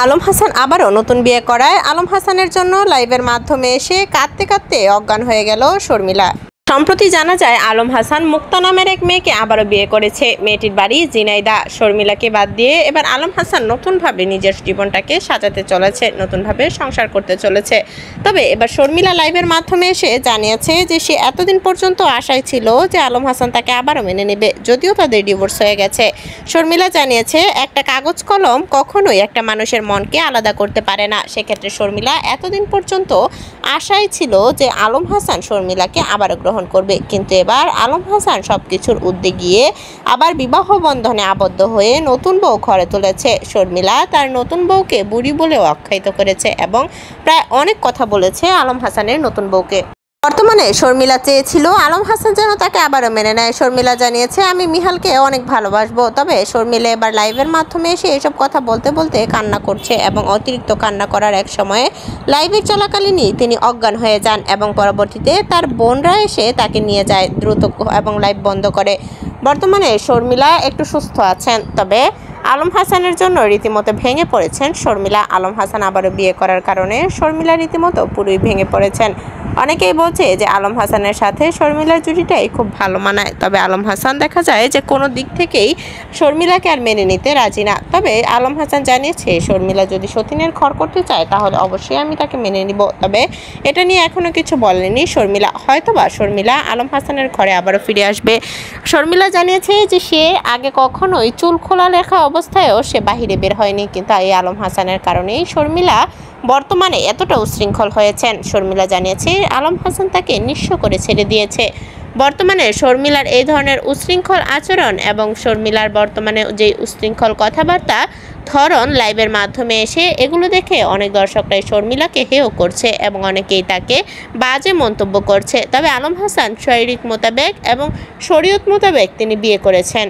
আলম হাসান আবারও নতুন বিয়ে করায় আলম হাসানের জন্য লাইভের মাধ্যমে এসে কাঁদতে কাঁদতে অজ্ঞান হয়ে গেল শর্মিলা। সম্প্রতি জানা যায় আলম হাসান মুক্তা নামের এক মেয়েকে আবারও বিয়ে করেছে। মেয়েটির বাড়ি ঝিনাইদহ। শর্মিলাকে বাদ দিয়ে এবার আলম হাসান নতুনভাবে নিজের জীবনটাকে সাজাতে চলেছে, নতুনভাবে সংসার করতে চলেছে। তবে এবার শর্মিলা লাইভের মাধ্যমে এসে জানিয়েছে যে সে এতদিন পর্যন্ত আশায় ছিল যে আলম হাসান তাকে আবারও মেনে নেবে, যদিও তাদের ডিভোর্স হয়ে গেছে। শর্মিলা জানিয়েছে একটা কাগজ কলম কখনোই একটা মানুষের মনকে আলাদা করতে পারে না। সেক্ষেত্রে শর্মিলা এতদিন পর্যন্ত আশায় ছিল যে আলম হাসান শর্মিলাকে আবারও গ্রহণ করবে, কিন্তু এবার আলম হাসান সবকিছুর ঊর্ধ্বে গিয়ে আবার বিবাহ বন্ধনে আবদ্ধ হয়ে নতুন বউ ঘরে তুলেছে। শর্মিলা তার নতুন বউকে বুড়ি বলেও আখ্যায়িত করেছে এবং প্রায় অনেক কথা বলেছে আলম হাসানের নতুন বউকে। বর্তমানে শর্মিলা চেয়েছিল আলম হাসান যেন তাকে আবারও মেনে নেয়। শর্মিলা জানিয়েছে, আমি মিহালকে অনেক ভালোবাসবো। তবে শর্মিলা এবার লাইভের মাধ্যমে এসে এসব কথা বলতে বলতে কান্না করছে এবং অতিরিক্ত কান্না করার এক সময়ে লাইভের চলাকালীনই তিনি অজ্ঞান হয়ে যান এবং পরবর্তীতে তার বোনরা এসে তাকে নিয়ে যায় দ্রুত এবং লাইভ বন্ধ করে। বর্তমানে শর্মিলা একটু সুস্থ আছেন, তবে আলম হাসানের জন্য রীতিমতো ভেঙে পড়েছেন শর্মিলা। আলম হাসান আবারও বিয়ে করার কারণে শর্মিলা রীতিমতো পুরোই ভেঙে পড়েছেন। অনেকেই বলছে যে আলম হাসানের সাথে শর্মিলার জুটিটাই খুব ভালো মানায়, তবে আলম হাসান দেখা যায় যে কোনো দিক থেকেই শর্মিলাকে আর মেনে নিতে রাজি না। তবে আলম হাসান জানিয়েছে শর্মিলা যদি সতীনের ঘর করতে চায় তাহলে অবশ্যই আমি তাকে মেনে নিব। তবে এটা নিয়ে এখনও কিছু বলেনি শর্মিলা। হয়তোবা শর্মিলা আলম হাসানের ঘরে আবারও ফিরে আসবে। শর্মিলা জানিয়েছে যে সে আগে কখনোই চুল খোলা লেখা অবস্থায়ও সে বাহিরে বের হয়নি, কিন্তু এই আলম হাসানের কারণেই শর্মিলা বর্তমানে এতটা উশৃঙ্খল হয়েছেন। শর্মিলা জানিয়েছে আলম হাসান তাকে নিঃস্ব করে ছেড়ে দিয়েছে। বর্তমানে শর্মিলার এই ধরনের উশৃঙ্খল আচরণ এবং শর্মিলার বর্তমানে যে উশৃঙ্খল কথাবার্তা ধরন লাইভের মাধ্যমে এসে এগুলো দেখে অনেক দর্শকরাই শর্মিলাকে হেয় করছে এবং অনেকেই তাকে বাজে মন্তব্য করছে। তবে আলম হাসান শারীরিক মোতাবেক এবং শরীয়ত মোতাবেক তিনি বিয়ে করেছেন।